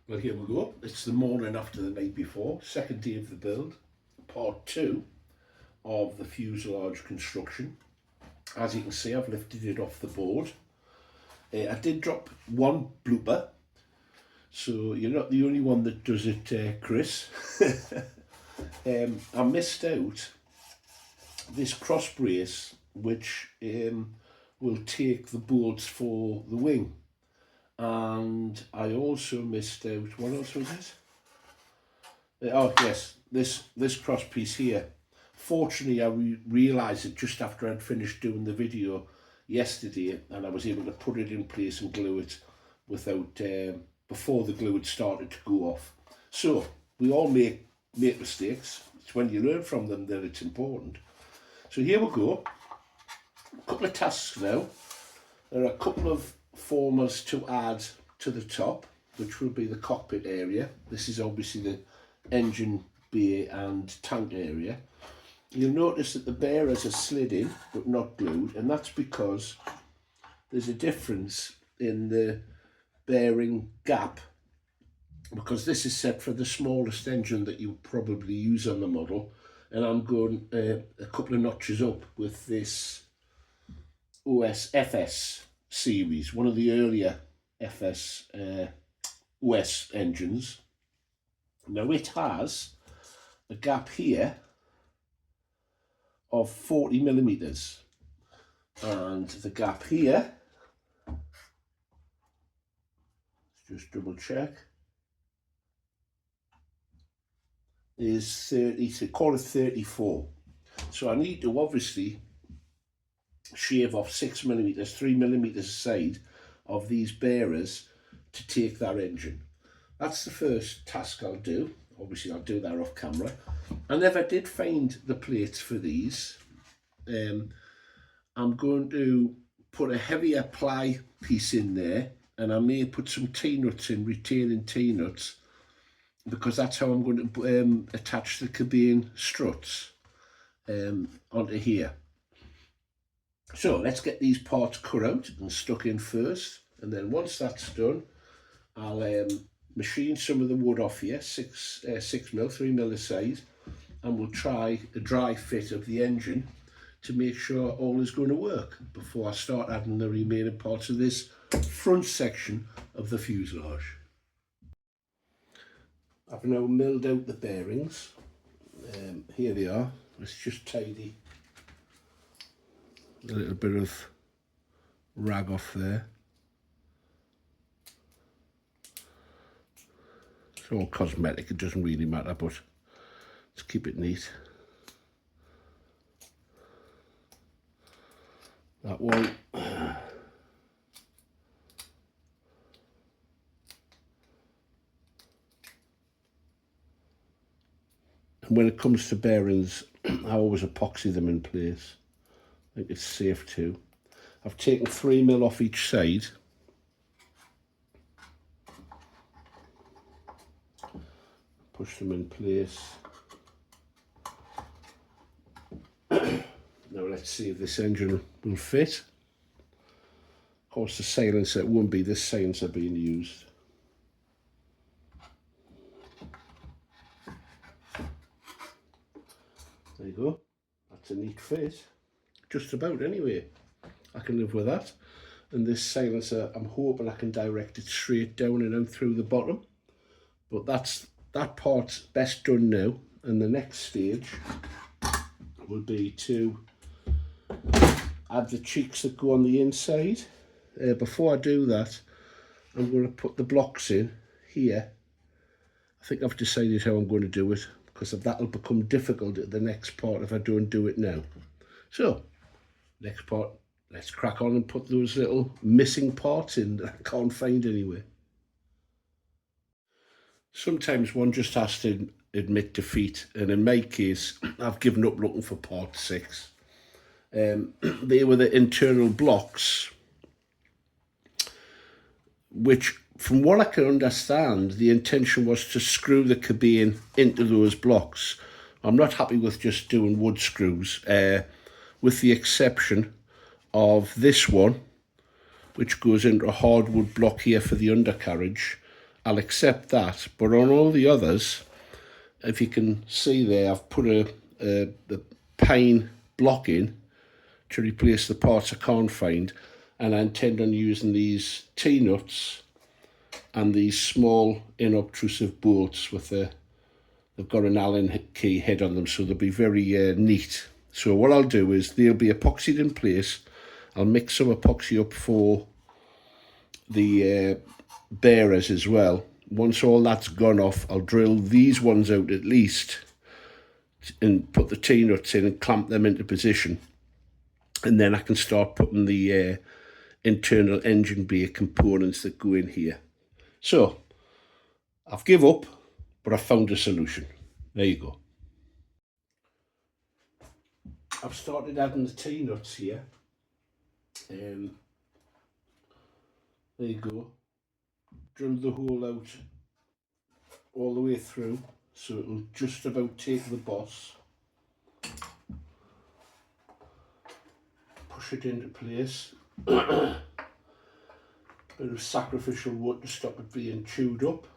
Well, here we go. It's the morning after the night before, second day of the build, part 2 of the fuselage construction. As you can see, I've lifted it off the board. I did drop one blooper, so you're not the only one that does it, Chris. I missed out this cross brace, which will take the bolts for the wing. And I also missed out, what else was it? Oh yes, this cross piece here. Fortunately, I realised it just after I'd finished doing the video yesterday, and I was able to put it in place and glue it without before the glue had started to go off. So we all make mistakes. It's when you learn from them that it's important. So here we go. A couple of tasks now. There are a couple of formers to add to the top, which will be the cockpit area. This is obviously the engine bay and tank area. You'll notice that the bearers are slid in but not glued, and that's because there's a difference in the bearing gap, because this is set for the smallest engine that you probably use on the model, and I'm going a couple of notches up with this FS series, one of the earlier FS OS engines. Now it has a gap here of 40 millimeters, and the gap here, let's just double check, is 30, so call it 34. So I need to obviously shave off 6 millimeters, 3 millimeters aside of these bearers to take that engine. That's the first task I'll do. Obviously I'll do that off camera. I never did find the plates for these. I'm going to put a heavier ply piece in there, and I may put some T-nuts in, retaining T-nuts, because that's how I'm going to attach the cabine struts onto here. So let's get these parts cut out and stuck in first, and then once that's done, I'll machine some of the wood off here, 6 mil, 3 mil aside, and we'll try a dry fit of the engine to make sure all is going to work before I start adding the remaining parts of this front section of the fuselage. I've now milled out the bearings. Here they are. Let's just tidy a little bit of rag off there. It's all cosmetic, it doesn't really matter, but let's keep it neat. That one. And when it comes to bearings, I always epoxy them in place. I think it's safe too. I've taken 3 mil off each side. Push them in place. Now let's see if this engine will fit. Of course the silencer, it won't be this silencer being used. There you go. That's a neat fit. Just about anyway. I can live with that. And this silencer, I'm hoping I can direct it straight down and out through the bottom. But that part's best done now. And the next stage will be to add the cheeks that go on the inside. Before I do that, I'm going to put the blocks in here. I think I've decided how I'm going to do it, because that'll become difficult at the next part if I don't do it now. So, next part, let's crack on and put those little missing parts in that I can't find anywhere. Sometimes one just has to admit defeat, and in my case, I've given up looking for part 6. They were the internal blocks, which, from what I can understand, the intention was to screw the cabine into those blocks. I'm not happy with just doing wood screws, with the exception of this one, which goes into a hardwood block here for the undercarriage, I'll accept that. But on all the others, if you can see there, I've put the pine block in to replace the parts I can't find, and I intend on using these T-nuts and these small inobtrusive bolts with they've got an Allen key head on them, so they'll be very neat. So what I'll do is they'll be epoxied in place. I'll mix some epoxy up for the bearers as well. Once all that's gone off, I'll drill these ones out at least and put the T-nuts in and clamp them into position. And then I can start putting the internal engine bay components that go in here. So I've give up, but I've found a solution. There you go. I've started adding the T-nuts here. There you go. Drilled the hole out all the way through, so it'll just about take the boss. Push it into place. Bit of sacrificial wood to stop it being chewed up.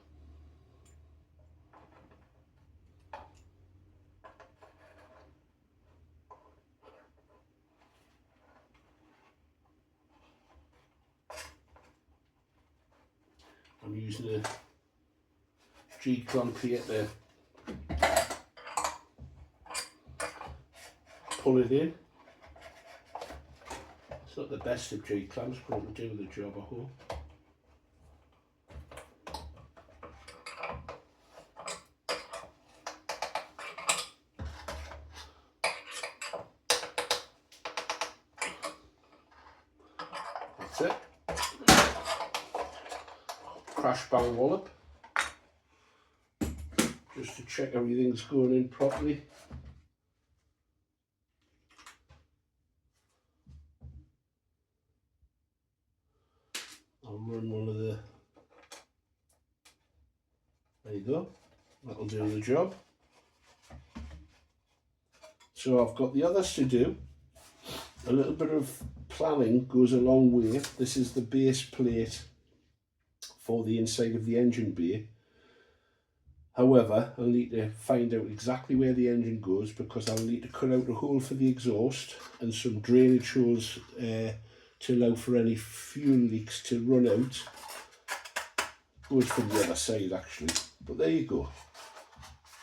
I'm using a G-clamp here to pull it in. It's not the best of G-clamps, but it'll do the job, I hope. That's it. Crash bang wallop, just to check everything's going in properly. I'll run one of the, there you go, that'll do the job. So I've got the others to do. A little bit of planning goes a long way. This is the base plate for the inside of the engine bay. However, I'll need to find out exactly where the engine goes, because I'll need to cut out a hole for the exhaust and some drainage holes to allow for any fuel leaks to run out. Goes from the other side actually, but there you go.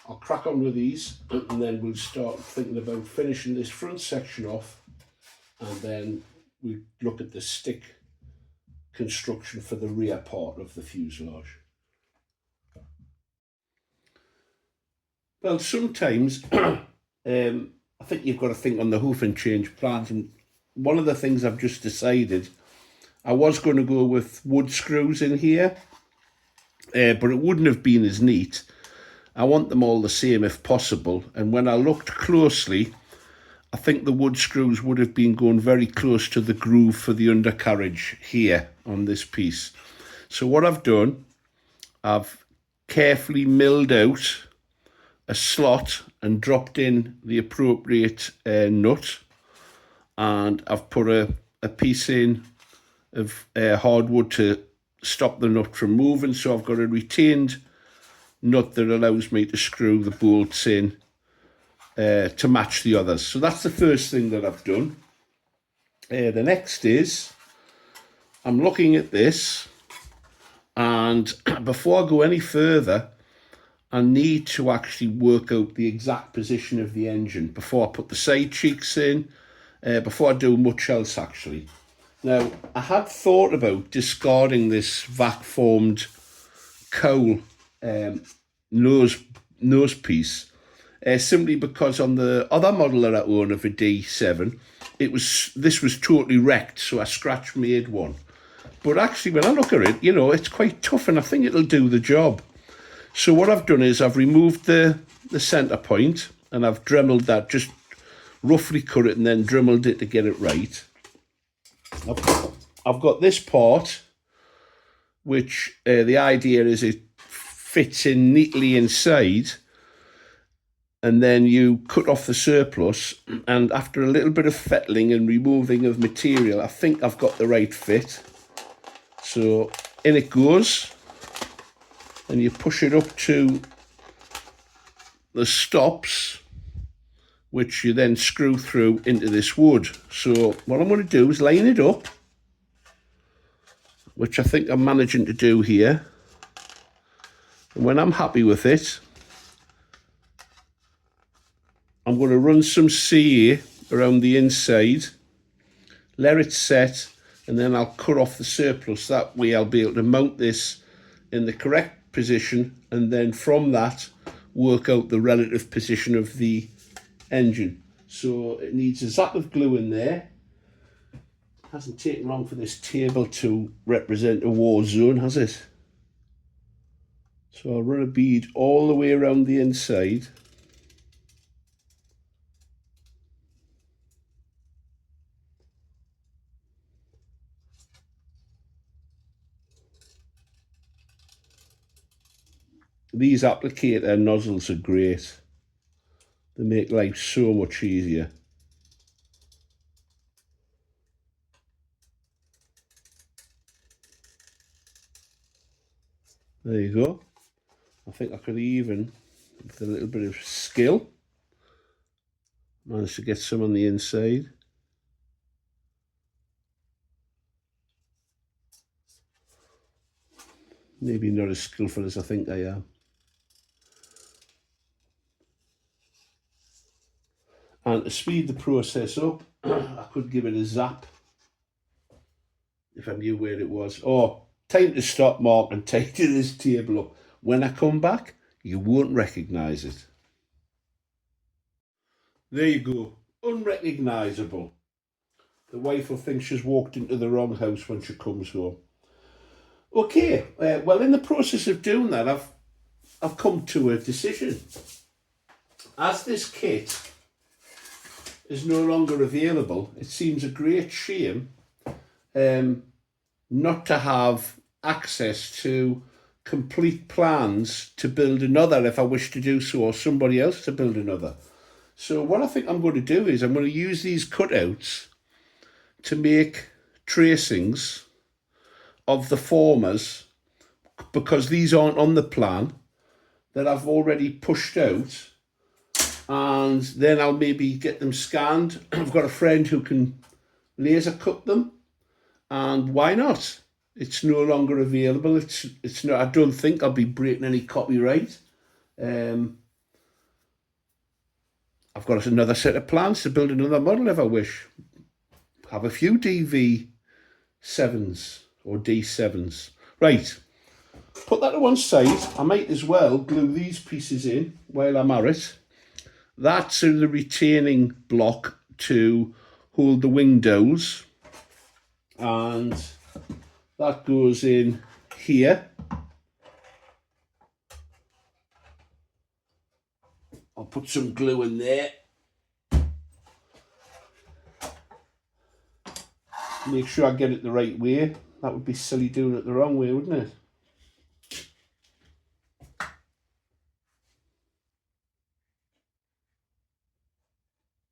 I'll crack on with these and then we'll start thinking about finishing this front section off, and then we look at the stick construction for the rear part of the fuselage. Well, sometimes I think you've got to think on the hoof and change plans, and one of the things I've just decided, I was going to go with wood screws in here, but it wouldn't have been as neat. I want them all the same if possible, and when I looked closely, I think the wood screws would have been going very close to the groove for the undercarriage here on this piece. So what I've done, I've carefully milled out a slot and dropped in the appropriate nut, and I've put a piece in of hardwood to stop the nut from moving. So I've got a retained nut that allows me to screw the bolts in to match the others. So that's the first thing that I've done. The next is I'm looking at this, and before I go any further, I need to actually work out the exact position of the engine before I put the side cheeks in, before I do much else actually. Now, I had thought about discarding this vac-formed cowl nose piece, simply because on the other model that I own of a D7, this was totally wrecked, so I scratch made one. But actually, when I look at it, you know, it's quite tough, and I think it'll do the job. So what I've done is I've removed the centre point, and I've dremeled that, just roughly cut it and then dremeled it to get it right. I've got this part, which the idea is it fits in neatly inside, and then you cut off the surplus, and after a little bit of fettling and removing of material, I think I've got the right fit. So in it goes. and you push it up to the stops, which you then screw through into this wood. So what I'm going to do is line it up, which I think I'm managing to do here. And when I'm happy with it, I'm going to run some CA around the inside, let it set, and then I'll cut off the surplus. That way I'll be able to mount this in the correct position, and then from that work out the relative position of the engine. So it needs a zap of glue in there. Hasn't taken long for this table to represent a war zone, has it? So I'll run a bead all the way around the inside. These applicator nozzles are great. They make life so much easier. There you go. I think I could even, with a little bit of skill, manage to get some on the inside. Maybe not as skillful as I think I am. And to speed the process up, I could give it a zap if I knew where it was. Oh, time to stop, Mark, and tidy this table up. When I come back, you won't recognise it. There you go, unrecognisable. The wife will think she's walked into the wrong house when she comes home. Okay, well, in the process of doing that, I've come to a decision. As this kit is no longer available, it seems a great shame not to have access to complete plans to build another if I wish to do so, or somebody else to build another. So what I think I'm going to do is I'm going to use these cutouts to make tracings of the formers, because these aren't on the plan, that I've already pushed out, and then I'll maybe get them scanned. I've got a friend who can laser cut them, and why not? It's no longer available. It's not. I don't think I'll be breaking any copyright. I've got another set of plans to build another model if I wish. Have a few DV7s or D7s. Right, put that to one side. I might as well glue these pieces in while I'm at it. That's the retaining block to hold the wing dowels, and that goes in here. I'll put some glue in there. Make sure I get it the right way. That would be silly doing it the wrong way, wouldn't it?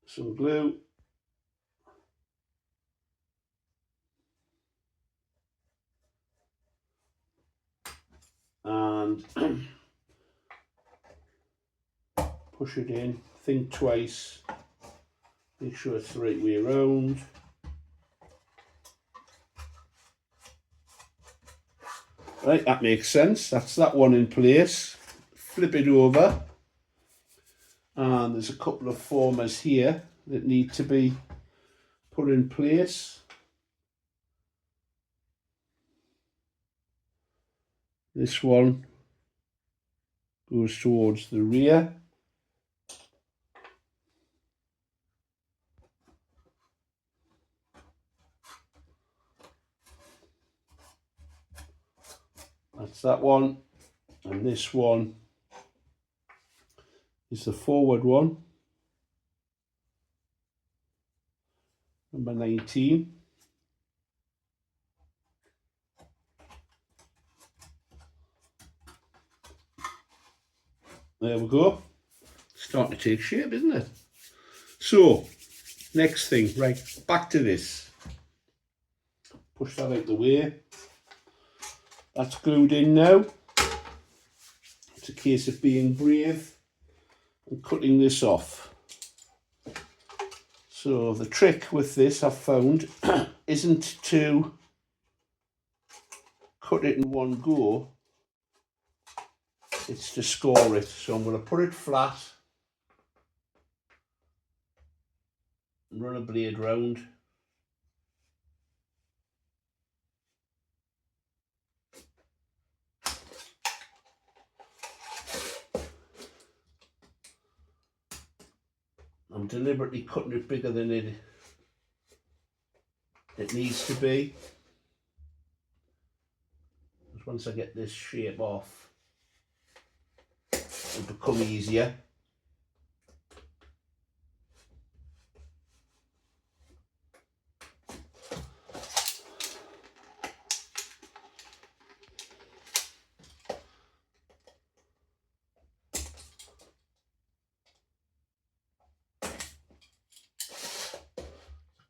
Some glue. And push it in, think twice, make sure it's the right way around. Right, that makes sense. That's that one in place. Flip it over, and there's a couple of formers here that need to be put in place. This one goes towards the rear. That's that one, and this one is the forward one, number 19. There we go. Starting to take shape, isn't it? So, next thing, right, back to this. Push that out the way. That's glued in now. It's a case of being brave and cutting this off. So the trick with this, I've found, isn't to cut it in one go, it's to score it. So I'm going to put it flat and run a blade round. I'm deliberately cutting it bigger than it needs to be. Because once I get this shape off, it'll become easier.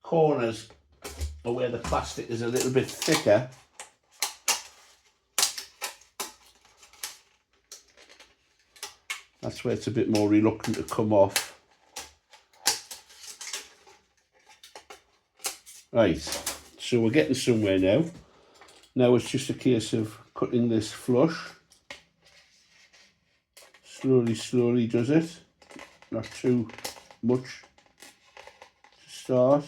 Corners are where the plastic is a little bit thicker. That's where it's a bit more reluctant to come off. Right, so we're getting somewhere now. Now it's just a case of cutting this flush. Slowly, slowly does it. Not too much to start.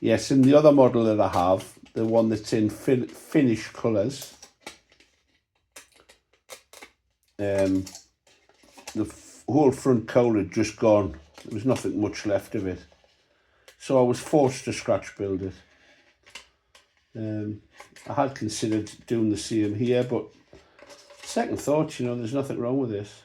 Yes, in the other model that I have, the one that's in finish colours, the whole front cowl had just gone. There was nothing much left of it. So I was forced to scratch build it. I had considered doing the same here, but second thought, you know, there's nothing wrong with this.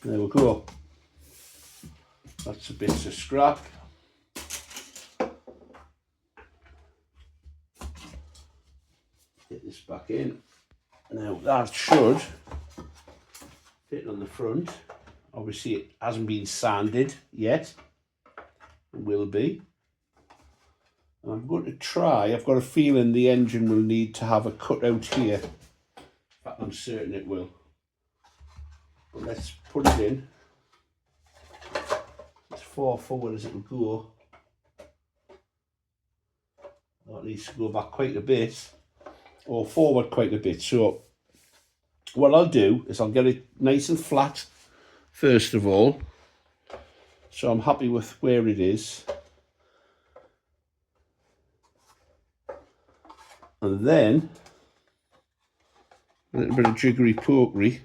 There we go. That's a bit of scrap. Get this back in. Now that should fit on the front. Obviously it hasn't been sanded yet. It will be. And I'm going to try, I've got a feeling the engine will need to have a cutout here. In fact, I'm certain it will. But let's put it in. As far forward as it will go. That needs to go back quite a bit, or forward quite a bit. So what I'll do is I'll get it nice and flat first of all. So I'm happy with where it is. And then a little bit of jiggery pokery.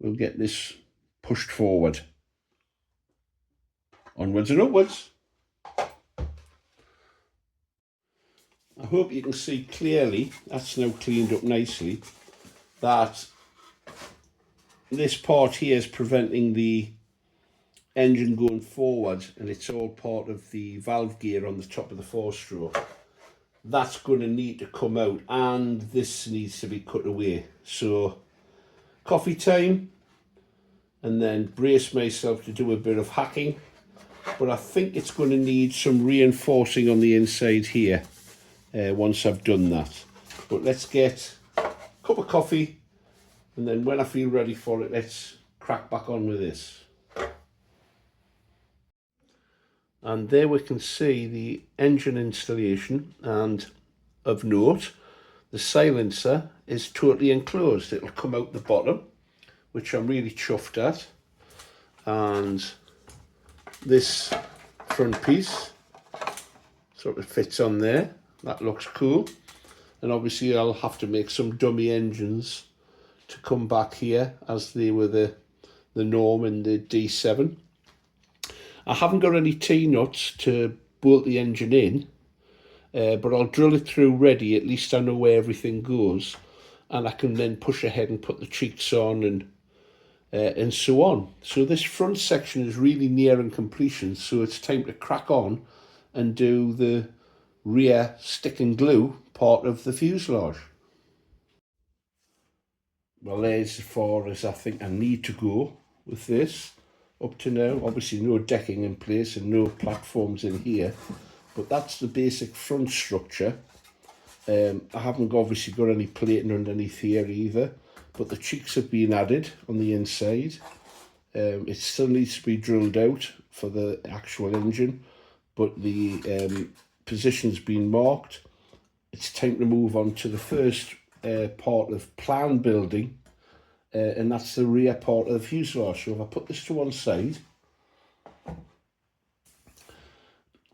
We'll get this pushed forward. Onwards and upwards. I hope you can see clearly, that's now cleaned up nicely, that this part here is preventing the engine going forward, and it's all part of the valve gear on the top of the four-stroke. That's going to need to come out, and this needs to be cut away. So coffee time, and then brace myself to do a bit of hacking, but I think it's going to need some reinforcing on the inside here once I've done that. But let's get a cup of coffee, and then when I feel ready for it, let's crack back on with this. And there we can see the engine installation, and of note, the silencer is totally enclosed. It'll come out the bottom, which I'm really chuffed at. And this front piece sort of fits on there. That looks cool. And obviously I'll have to make some dummy engines to come back here, as they were the norm in the D7. I haven't got any T-nuts to bolt the engine in, but I'll drill it through ready. At least I know where everything goes, and I can then push ahead and put the cheeks on and so on. So this front section is really nearing completion, so it's time to crack on and do the rear stick and glue part of the fuselage. Well, there's as far as I think I need to go with this up to now. Obviously no decking in place and no platforms in here, but that's the basic front structure. I haven't obviously got any plating underneath here either, but the cheeks have been added on the inside. It still needs to be drilled out for the actual engine, but the position's been marked. It's time to move on to the first part of plan building, and that's the rear part of the fuselage. So if I put this to one side,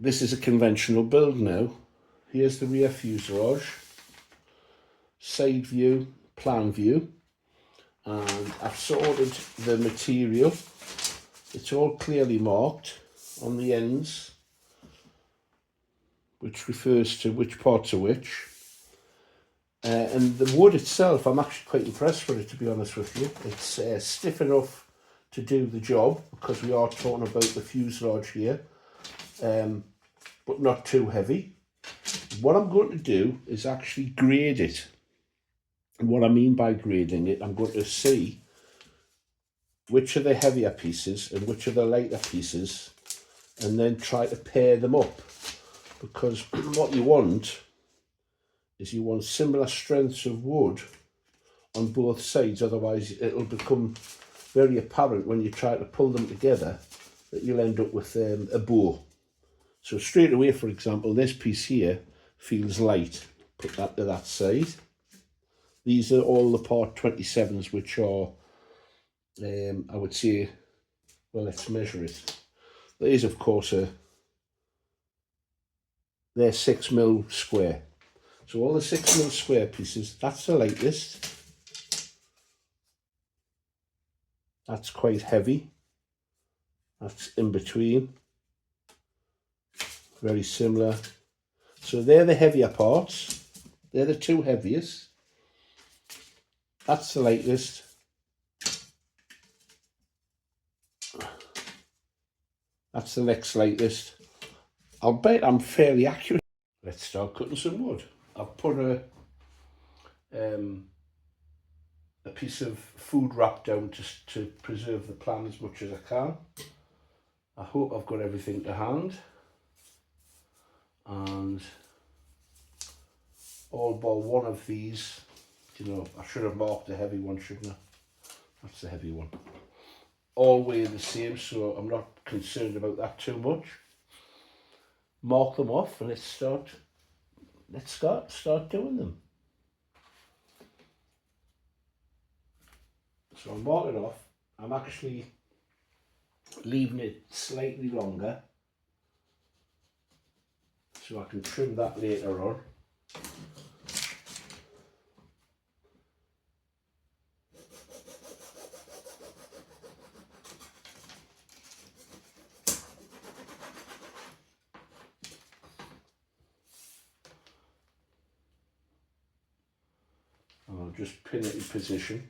this is a conventional build now. Here's the rear fuselage, side view, plan view, and I've sorted the material. It's all clearly marked on the ends, which refers to which parts are which. And the wood itself, I'm actually quite impressed with it, to be honest with you. It's stiff enough to do the job, because we are talking about the fuselage here, but not too heavy. What I'm going to do is actually grade it. And what I mean by grading it, I'm going to see which are the heavier pieces and which are the lighter pieces, and then try to pair them up. Because what you want is you want similar strengths of wood on both sides, otherwise it'll become very apparent when you try to pull them together that you'll end up with a bow. So straight away, for example, this piece here feels light. Put that to that side. These are all the part 27s, which are, I would say, well, let's measure it. These, of course, they're 6mm square. So all the 6mm square pieces, that's the lightest. That's quite heavy. That's in between. Very similar. So they're the heavier parts. They're the two heaviest. That's the lightest. That's the next lightest. I'll bet I'm fairly accurate. Let's start cutting some wood. I've put a piece of food wrap down just to preserve the plan as much as I can. I hope I've got everything to hand. And all but one of these, you know, I should have marked the heavy one, shouldn't I? That's the heavy one. All weigh the same, so I'm not concerned about that too much. Mark them off and let's start doing them. So I'm marking off. I'm actually leaving it slightly longer so I can trim that later on. And I'll just pin it in position.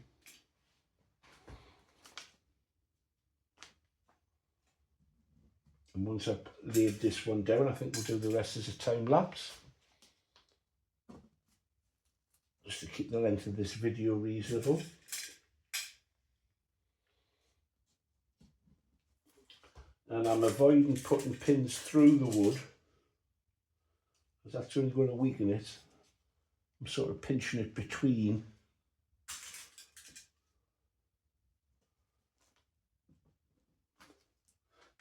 And once I've laid this one down, I think we'll do the rest as a time lapse. Just to keep the length of this video reasonable. And I'm avoiding putting pins through the wood, because that's only going to weaken it. I'm sort of pinching it between.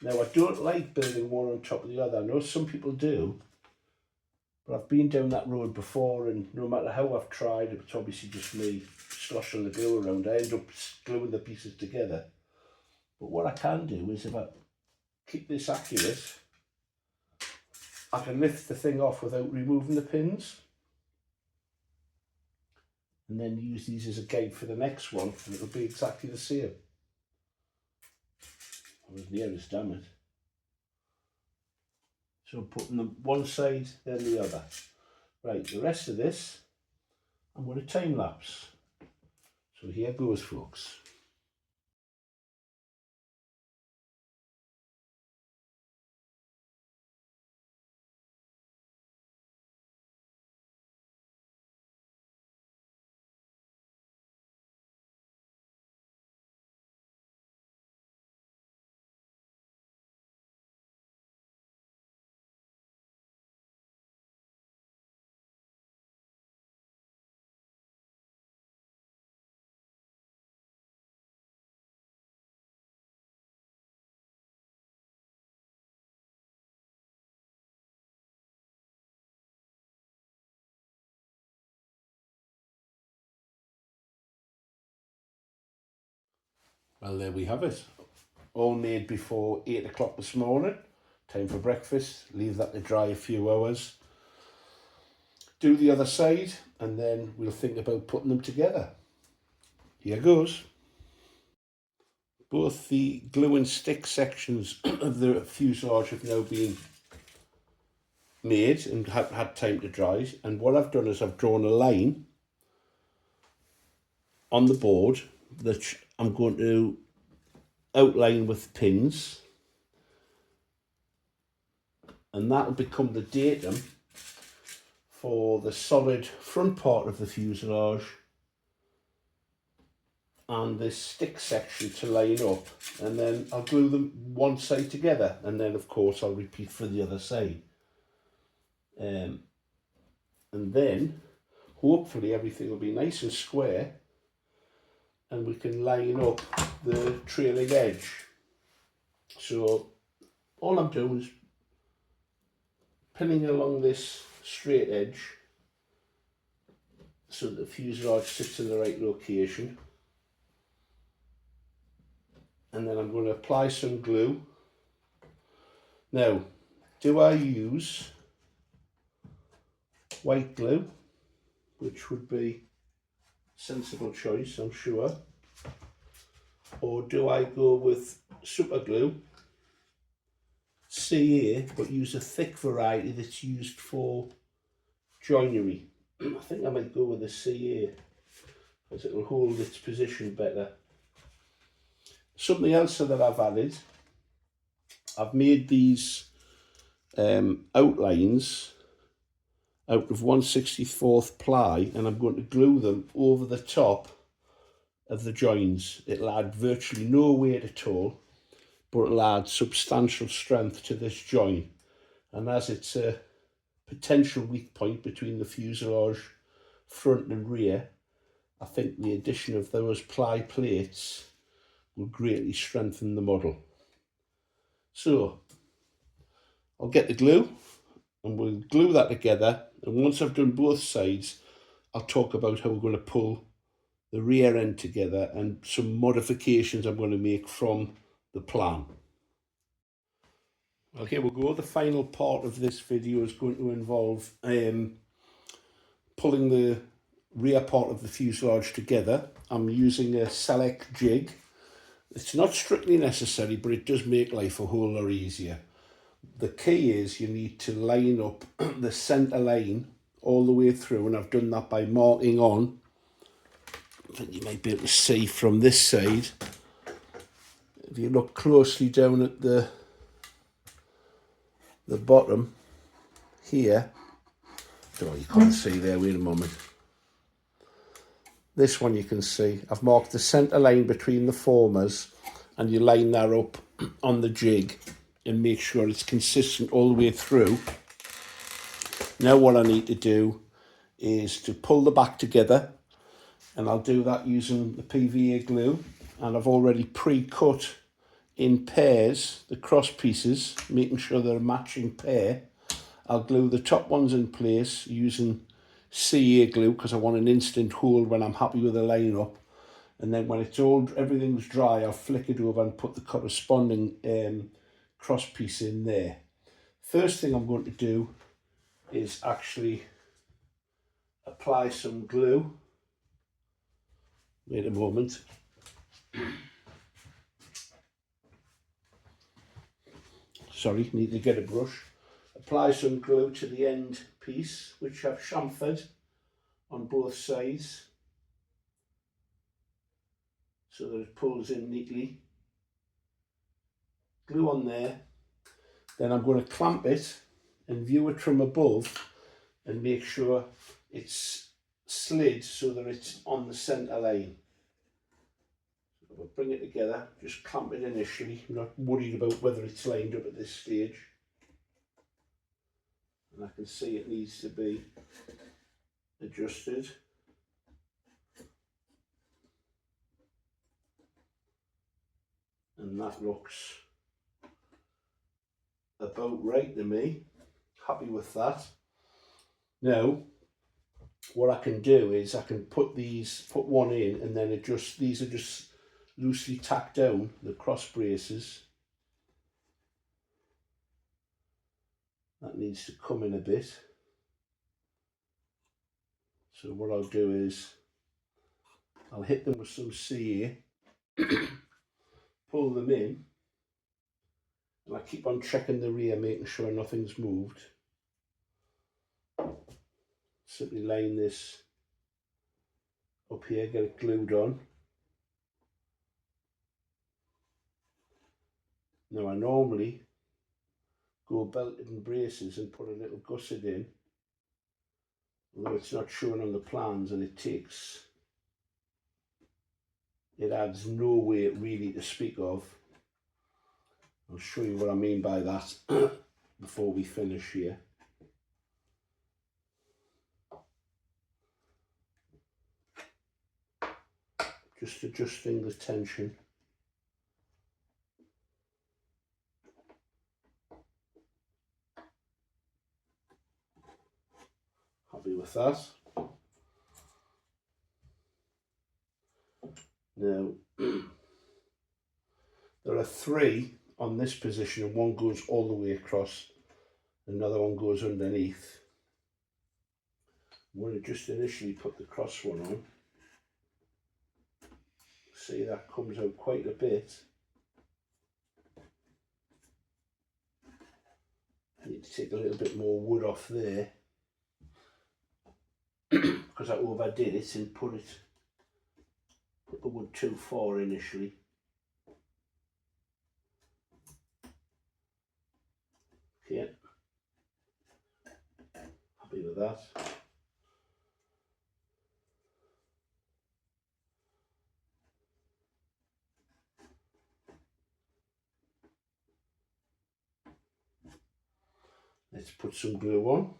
Now, I don't like building one on top of the other. I know some people do, but I've been down that road before, and no matter how I've tried, it's obviously just me sloshing the glue around. I end up gluing the pieces together. But what I can do is, if I keep this accurate, I can lift the thing off without removing the pins, and then use these as a guide for the next one, and it'll be exactly the same. I was nearest, damn it. So I'm putting them one side, then the other. Right, the rest of this, I'm going to time lapse. So here goes, folks. Well, there we have it. All made before 8 o'clock this morning. Time for breakfast. Leave that to dry a few hours. Do the other side, and then we'll think about putting them together. Here goes. Both the glue and stick sections of the fuselage have now been made and had time to dry. And what I've done is I've drawn a line on the board that I'm going to outline with pins, and that will become the datum for the solid front part of the fuselage and this stick section to line up, and then I'll glue them one side together, and then of course I'll repeat for the other side, and then hopefully everything will be nice and square and we can line up the trailing edge. So all I'm doing is pinning along this straight edge so that the fuselage sits in the right location, and then I'm going to apply some glue. Now, do I use white glue, which would be a sensible choice, I'm sure, or do I go with super glue, CA, but use a thick variety that's used for joinery? I think I might go with the CA because it will hold its position better. Something else that I've added, I've made these outlines out of 1/64 ply, and I'm going to glue them over the top of the joins. It'll add virtually no weight at all, but it'll add substantial strength to this joint. And as it's a potential weak point between the fuselage front and rear, I think the addition of those ply plates will greatly strengthen the model. So I'll get the glue and we'll glue that together, and once I've done both sides I'll talk about how we're going to pull the rear end together and some modifications I'm going to make from the plan. Okay, we'll go. The final part of this video is going to involve pulling the rear part of the fuselage together. I'm using a select jig. It's not strictly necessary, but it does make life a whole lot easier. The key is you need to line up the centre line all the way through, and I've done that by marking on. I think you might be able to see from this side. If you look closely down at the bottom here, oh, you can't see there, wait a moment. This one you can see, I've marked the centre line between the formers, and you line that up on the jig and make sure it's consistent all the way through. Now what I need to do is to pull the back together, and I'll do that using the PVA glue, and I've already pre-cut in pairs the cross pieces, making sure they're a matching pair. I'll glue the top ones in place using CA glue because I want an instant hold when I'm happy with the line up, and then when it's all everything's dry I'll flick it over and put the corresponding cross piece in there. First thing I'm going to do is actually apply some glue. Wait a moment. Sorry, need to get a brush. apply some glue to the end piece, which I've chamfered on both sides so that it pulls in neatly. Glue on there. Then I'm going to clamp it and view it from above and make sure it's slid so that it's on the centre line. So we'll bring it together, just clamp it initially. I'm not worried about whether it's lined up at this stage. And I can see it needs to be adjusted. And that looks about right to me. Happy with that. Now, what I can do is I can put one in and then adjust. These are just loosely tacked down, the cross braces. That needs to come in a bit. So what I'll do is I'll hit them with some CA, pull them in, and I keep on checking the rear, making sure nothing's moved. Simply line this up here, get it glued on. Now I normally go belted and braces and put a little gusset in, although it's not shown on the plans, and it adds no weight really to speak of. I'll show you what I mean by that before we finish here. Just adjusting the tension. Happy with that. Now, there are 3 on this position, and one goes all the way across, another one goes underneath. I'm going to just initially put the cross one on. See, that comes out quite a bit. I need to take a little bit more wood off there because I overdid it and put the wood too far initially. Okay, happy with that. Let's put some glue on.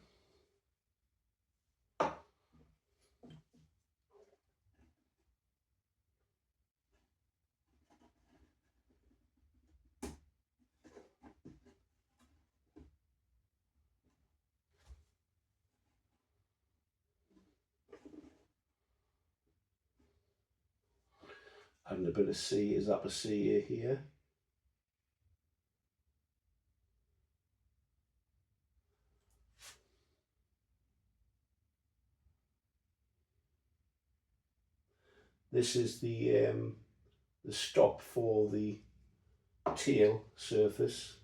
Adding a bit of CA here. This is the stop for the tail surface.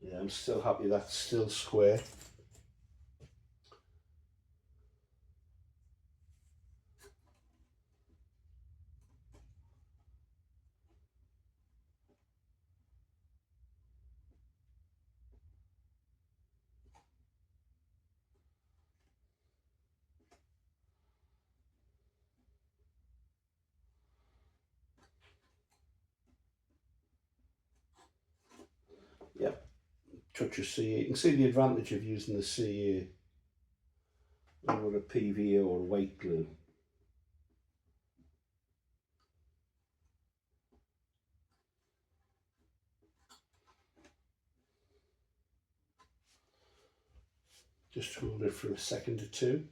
Yeah, I'm still happy that's still square. Yep, touch of CA. You can see the advantage of using the CA over a PVA or a white glue. Just hold it for a second or two.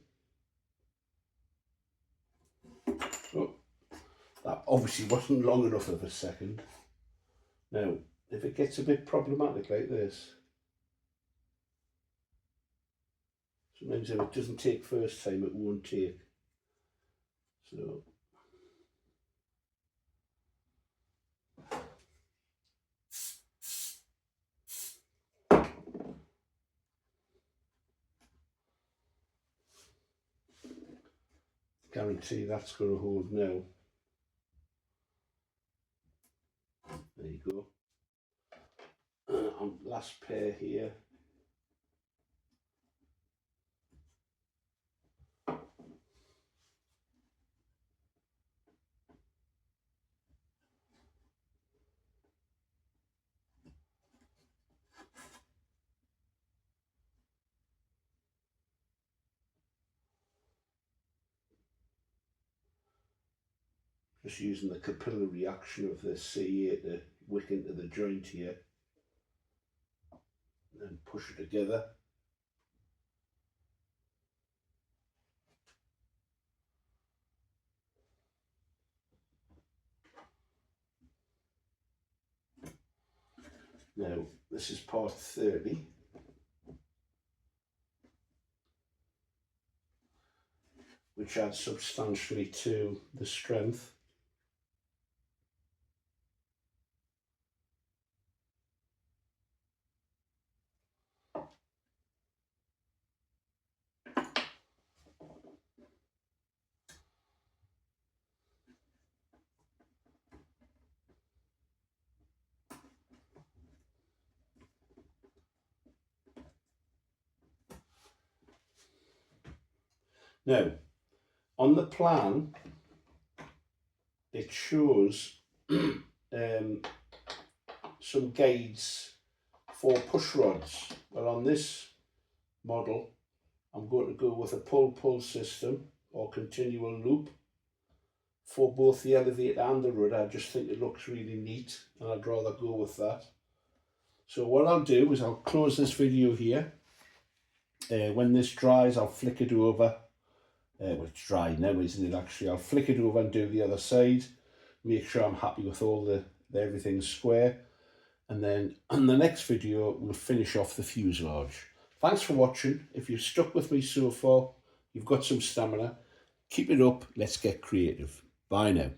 That obviously wasn't long enough of a second. Now, if it gets a bit problematic like this, sometimes if it doesn't take first time, it won't take. So guarantee that's going to hold now. There you go. Last pair here. Just using the capillary action of the CA to wick into the joint here. And then push it together. Now, this is part 30. Which adds substantially to the strength. Now, on the plan, it shows some guides for push rods. Well, on this model, I'm going to go with a pull-pull system or continual loop for both the elevator and the rudder. I just think it looks really neat, and I'd rather go with that. So what I'll do is I'll close this video here. When this dries, I'll flick it over. Well, it's dry now, isn't it? Actually, I'll flick it over and do the other side. Make sure I'm happy with all everything's square. And then on the next video, we'll finish off the fuselage. Thanks for watching. If you've stuck with me so far, you've got some stamina. Keep it up. Let's get creative. Bye now.